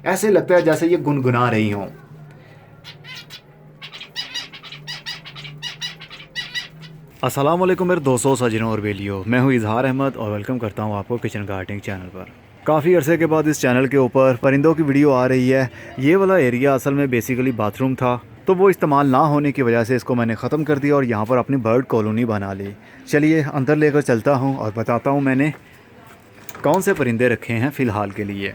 ऐसे लगता है जैसे ये गुनगुना रही हों। अस्सलाम वालेकुम मेरे दोस्तों, सजनों और बेलियों। मैं हूं इजहार अहमद और वेलकम करता हूं आपको किचन गार्डनिंग चैनल पर। काफ़ी अरसे के बाद इस चैनल के ऊपर परिंदों की वीडियो आ रही है। ये वाला एरिया असल में बेसिकली बाथरूम था, तो वो इस्तेमाल ना होने की वजह से इसको मैंने ख़त्म कर दिया और यहाँ पर अपनी बर्ड कॉलोनी बना ली। चलिए अंदर लेकर चलता हूँ और बताता हूँ मैंने कौन से परिंदे रखे हैं फ़िलहाल के लिए।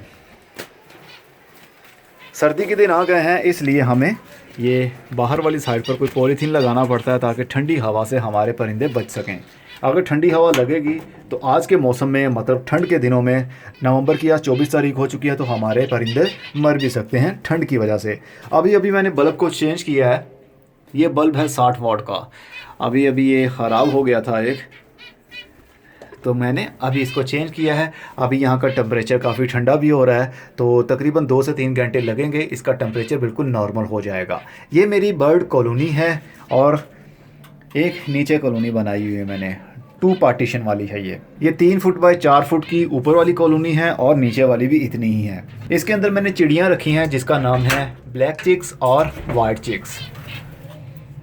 सर्दी के दिन आ गए हैं, इसलिए हमें ये बाहर वाली साइड पर कोई पॉलीथीन लगाना पड़ता है ताकि ठंडी हवा से हमारे परिंदे बच सकें। अगर ठंडी हवा लगेगी तो आज के मौसम में, मतलब ठंड के दिनों में, नवंबर की आज 24 तारीख हो चुकी है, तो हमारे परिंदे मर भी सकते हैं ठंड की वजह से। अभी अभी मैंने बल्ब को चेंज किया है। ये बल्ब है 60 वाट का। अभी अभी ये ख़राब हो गया था एक, तो मैंने अभी इसको चेंज किया है। अभी यहाँ का टेम्परेचर काफ़ी ठंडा भी हो रहा है, तो तकरीबन 2 से 3 घंटे लगेंगे, इसका टेम्परेचर बिल्कुल नॉर्मल हो जाएगा। ये मेरी बर्ड कॉलोनी है और एक नीचे कॉलोनी बनाई हुई है मैंने, 2 पार्टीशन वाली है। ये 3 फुट बाय 4 फुट की ऊपर वाली कॉलोनी है और नीचे वाली भी इतनी ही है। इसके अंदर मैंने चिड़ियाँ रखी हैं जिसका नाम है ब्लैक चिक्स और वाइट चिक्स।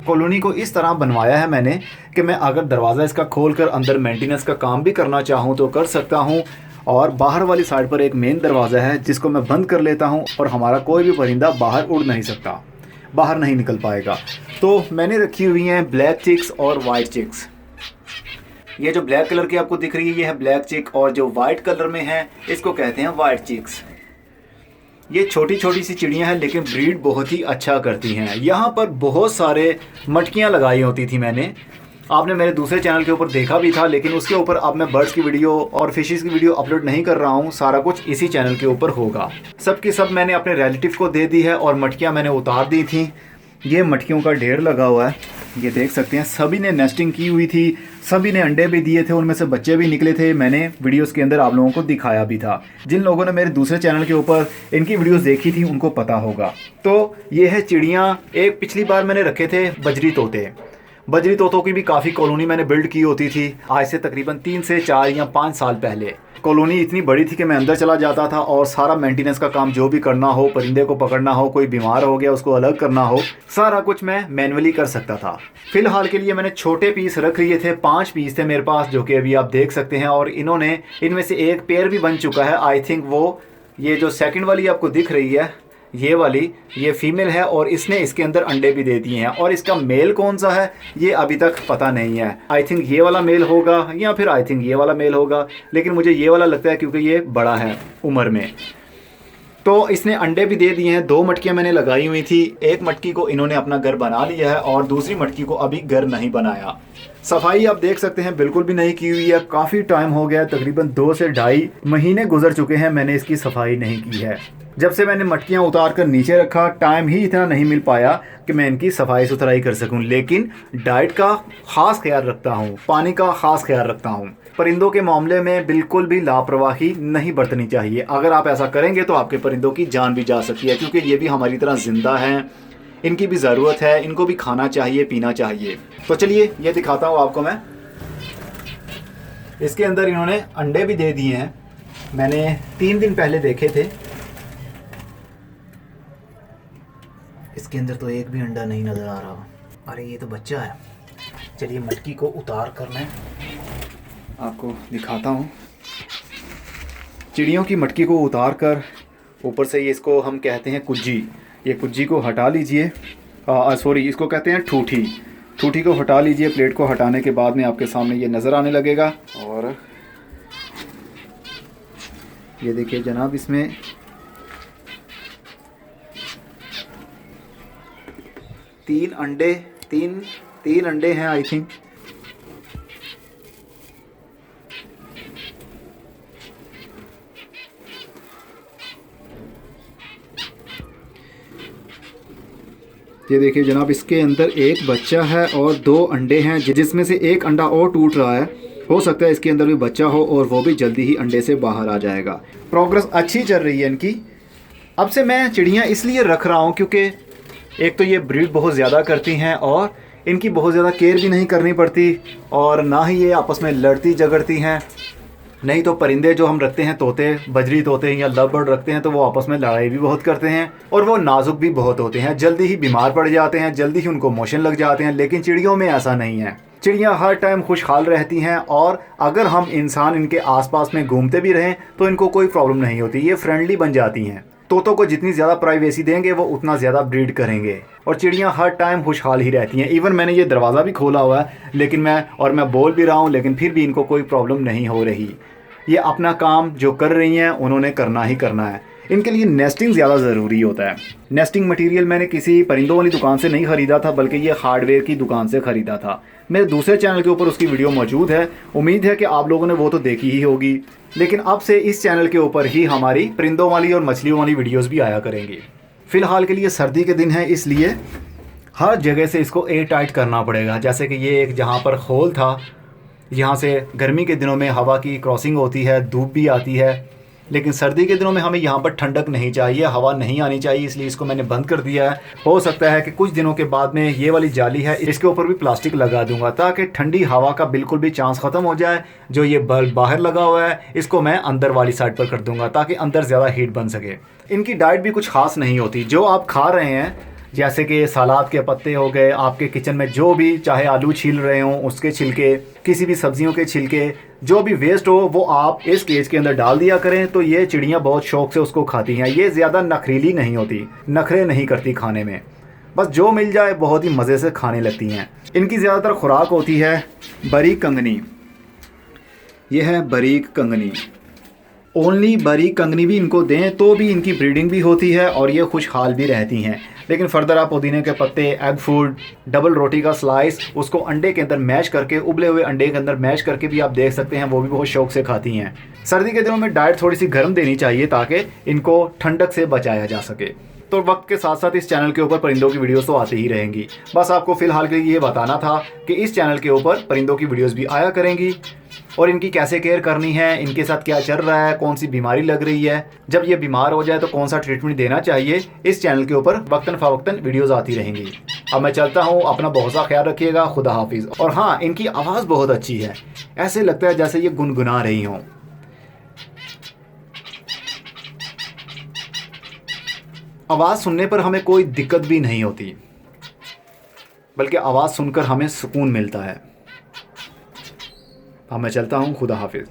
कॉलोनी को इस तरह बनवाया है मैंने कि मैं अगर दरवाज़ा इसका खोलकर अंदर मेंटेनेंस का काम भी करना चाहूँ तो कर सकता हूँ, और बाहर वाली साइड पर एक मेन दरवाज़ा है जिसको मैं बंद कर लेता हूँ और हमारा कोई भी परिंदा बाहर उड़ नहीं सकता, बाहर नहीं निकल पाएगा। तो मैंने रखी हुई हैं ब्लैक चिक्स और वाइट चिक्स। ये जो ब्लैक कलर की आपको दिख रही है ये है ब्लैक चिक, और जो वाइट कलर में है इसको कहते हैं वाइट चिक्स। ये छोटी छोटी सी चिड़ियाँ हैं लेकिन ब्रीड बहुत ही अच्छा करती हैं। यहाँ पर बहुत सारे मटकियाँ लगाई होती थी मैंने, आपने मेरे दूसरे चैनल के ऊपर देखा भी था, लेकिन उसके ऊपर अब मैं बर्ड्स की वीडियो और फिशेस की वीडियो अपलोड नहीं कर रहा हूँ। सारा कुछ इसी चैनल के ऊपर होगा। सब की सब मैंने अपने रिलेटिव को दे दी है और मटकियाँ मैंने उतार दी थी। ये मटकियों का ढेर लगा हुआ है, ये देख सकते हैं। सभी ने नेस्टिंग की हुई थी, सभी ने अंडे भी दिए थे, उनमें से बच्चे भी निकले थे। मैंने वीडियोस के अंदर आप लोगों को दिखाया भी था। जिन लोगों ने मेरे दूसरे चैनल के ऊपर इनकी वीडियोस देखी थी उनको पता होगा। तो ये है चिड़ियाँ। एक पिछली बार मैंने रखे थे बजरी तोते। बजरी तोतों की भी काफ़ी कॉलोनी मैंने बिल्ड की होती थी, आज से तकरीबन 3 से 4 या 5 साल पहले। कॉलोनी इतनी बड़ी थी कि मैं अंदर चला जाता था और सारा मेंटेनेंस का काम जो भी करना हो, परिंदे को पकड़ना हो, कोई बीमार हो गया उसको अलग करना हो, सारा कुछ मैं मैनुअली कर सकता था। फिलहाल के लिए मैंने छोटे पीस रख लिए थे, 5 पीस थे मेरे पास, जो कि अभी आप देख सकते हैं। और इन्होंने, इनमें से एक पेयर भी बन चुका है। आई थिंक वो ये जो सेकंड वाली आपको दिख रही है, ये वाली, ये फीमेल है और इसने इसके अंदर अंडे भी दे दिए हैं। और इसका मेल कौन सा है ये अभी तक पता नहीं है। आई थिंक ये वाला मेल होगा या फिर आई थिंक ये वाला मेल होगा, लेकिन मुझे ये वाला लगता है क्योंकि ये बड़ा है उम्र में। तो इसने अंडे भी दे दिए हैं। 2 मटकियां मैंने लगाई हुई थी। एक मटकी को इन्होंने अपना घर बना लिया है और दूसरी मटकी को अभी घर नहीं बनाया। सफाई आप देख सकते हैं बिल्कुल भी नहीं की हुई है। काफ़ी टाइम हो गया, तकरीबन 2 से ढाई महीने गुजर चुके हैं मैंने इसकी सफाई नहीं की है। जब से मैंने मटकियां उतार कर नीचे रखा, टाइम ही इतना नहीं मिल पाया कि मैं इनकी सफाई सुथराई कर सकूं। लेकिन डाइट का ख़ास ख्याल रखता हूं, पानी का ख़ास ख्याल रखता हूं। परिंदों के मामले में बिल्कुल भी लापरवाही नहीं बरतनी चाहिए। अगर आप ऐसा करेंगे तो आपके परिंदों की जान भी जा सकती है, क्योंकि ये भी हमारी तरह ज़िंदा हैं, इनकी भी ज़रूरत है, इनको भी खाना चाहिए, पीना चाहिए। तो चलिए ये दिखाता हूँ आपको मैं। इसके अंदर इन्होंने अंडे भी दे दिए हैं, मैंने 3 दिन पहले देखे थे। इसके अंदर तो एक भी अंडा नहीं नज़र आ रहा। अरे ये तो बच्चा है। चलिए मटकी को उतार कर मैं आपको दिखाता हूँ। चिड़ियों की मटकी को उतार कर ऊपर से ये, इसको हम कहते हैं कुज्जी, ये कुज्जी को हटा लीजिए। सॉरी, इसको कहते हैं ठूठी। ठूठी को हटा लीजिए। प्लेट को हटाने के बाद में आपके सामने ये नज़र आने लगेगा। और ये देखिए जनाब, इसमें 3 अंडे हैं आई थिंक। ये देखिए जनाब, इसके अंदर एक बच्चा है और 2 अंडे हैं, जिसमें से एक अंडा और टूट रहा है। हो सकता है इसके अंदर भी बच्चा हो और वो भी जल्दी ही अंडे से बाहर आ जाएगा। प्रोग्रेस अच्छी चल रही है इनकी। अब से मैं चिड़ियाँ इसलिए रख रहा हूँ क्योंकि एक तो ये ब्रीड बहुत ज़्यादा करती हैं और इनकी बहुत ज़्यादा केयर भी नहीं करनी पड़ती, और ना ही ये आपस में लड़ती झगड़ती हैं। नहीं तो परिंदे जो हम रखते हैं, तोते, बजरी तोते या लव बर्ड रखते हैं, तो वो आपस में लड़ाई भी बहुत करते हैं और वो नाजुक भी बहुत होते हैं, जल्दी ही बीमार पड़ जाते हैं, जल्दी ही उनको मोशन लग जाते हैं। लेकिन चिड़ियों में ऐसा नहीं है। चिड़ियाँ हर टाइम खुशहाल रहती हैं और अगर हम इंसान इनके आसपास में घूमते भी रहें तो इनको कोई प्रॉब्लम नहीं होती, ये फ्रेंडली बन जाती हैं। तोतों को जितनी ज़्यादा प्राइवेसी देंगे वो उतना ज़्यादा ब्रीड करेंगे और चिड़ियाँ हर टाइम खुशहाल ही रहती हैं। इवन मैंने ये दरवाज़ा भी खोला हुआ है, लेकिन मैं बोल भी रहा हूँ, लेकिन फिर भी इनको कोई प्रॉब्लम नहीं हो रही। ये अपना काम जो कर रही हैं उन्होंने करना ही करना है। इनके लिए नेस्टिंग ज़्यादा ज़रूरी होता है। नेस्टिंग मटेरियल मैंने किसी परिंदों वाली दुकान से नहीं ख़रीदा था, बल्कि ये हार्डवेयर की दुकान से ख़रीदा था। मेरे दूसरे चैनल के ऊपर उसकी वीडियो मौजूद है, उम्मीद है कि आप लोगों ने वो तो देखी ही होगी। लेकिन अब से इस चैनल के ऊपर ही हमारी परिंदों वाली और मछलियों वाली वीडियोज़ भी आया करेंगी। फ़िलहाल के लिए सर्दी के दिन है, इसलिए हर जगह से इसको एयर टाइट करना पड़ेगा। जैसे कि ये एक जहाँ पर होल था, यहाँ से गर्मी के दिनों में हवा की क्रॉसिंग होती है, धूप भी आती है, लेकिन सर्दी के दिनों में हमें यहाँ पर ठंडक नहीं चाहिए, हवा नहीं आनी चाहिए, इसलिए इसको मैंने बंद कर दिया है। हो सकता है कि कुछ दिनों के बाद में ये वाली जाली है, इसके ऊपर भी प्लास्टिक लगा दूंगा ताकि ठंडी हवा का बिल्कुल भी चांस ख़त्म हो जाए। जो ये बल्ब बाहर लगा हुआ है इसको मैं अंदर वाली साइड पर कर दूंगा ताकि अंदर ज़्यादा हीट बन सके। इनकी डाइट भी कुछ खास नहीं होती। जो आप खा रहे हैं, जैसे कि सलाद के पत्ते हो गए, आपके किचन में जो भी, चाहे आलू छील रहे हों उसके छिलके, किसी भी सब्जियों के छिलके, जो भी वेस्ट हो वो आप इस केज के अंदर डाल दिया करें, तो ये चिड़ियाँ बहुत शौक से उसको खाती हैं। ये ज़्यादा नखरीली नहीं होती, नखरे नहीं करती खाने में, बस जो मिल जाए बहुत ही मज़े से खाने लगती हैं। इनकी ज़्यादातर खुराक होती है बारीक कंगनी। ये है बारीक कंगनी। ओनली बारीक कंगनी भी इनको दें तो भी इनकी ब्रीडिंग भी होती है और ये खुशहाल भी रहती हैं। लेकिन फर्दर आप पुदीने के पत्ते, एग फूड, डबल रोटी का स्लाइस, उसको अंडे के अंदर मैश करके, उबले हुए अंडे के अंदर मैश करके भी आप देख सकते हैं, वो भी बहुत शौक से खाती हैं। सर्दी के दिनों में डाइट थोड़ी सी गर्म देनी चाहिए ताकि इनको ठंडक से बचाया जा सके। तो वक्त के साथ साथ इस चैनल के ऊपर परिंदों की वीडियोस तो आती ही रहेंगी। बस आपको फ़िलहाल के लिए ये बताना था कि इस चैनल के ऊपर परिंदों की वीडियोस भी आया करेंगी और इनकी कैसे केयर करनी है, इनके साथ क्या चल रहा है, कौन सी बीमारी लग रही है, जब ये बीमार हो जाए तो कौन सा ट्रीटमेंट देना चाहिए, इस चैनल के ऊपर वक्तन फ़वक्तन वीडियोस आती रहेंगी। अब मैं चलता हूँ, अपना बहुत सा ख्याल रखिएगा, खुदा हाफिज़। और हाँ, इनकी आवाज़ बहुत अच्छी है, ऐसे लगता है जैसे ये गुनगुना रही हों। आवाज़ सुनने पर हमें कोई दिक्कत भी नहीं होती, बल्कि आवाज़ सुनकर हमें सुकून मिलता है। अब मैं चलता हूँ, खुदा हाफिज़।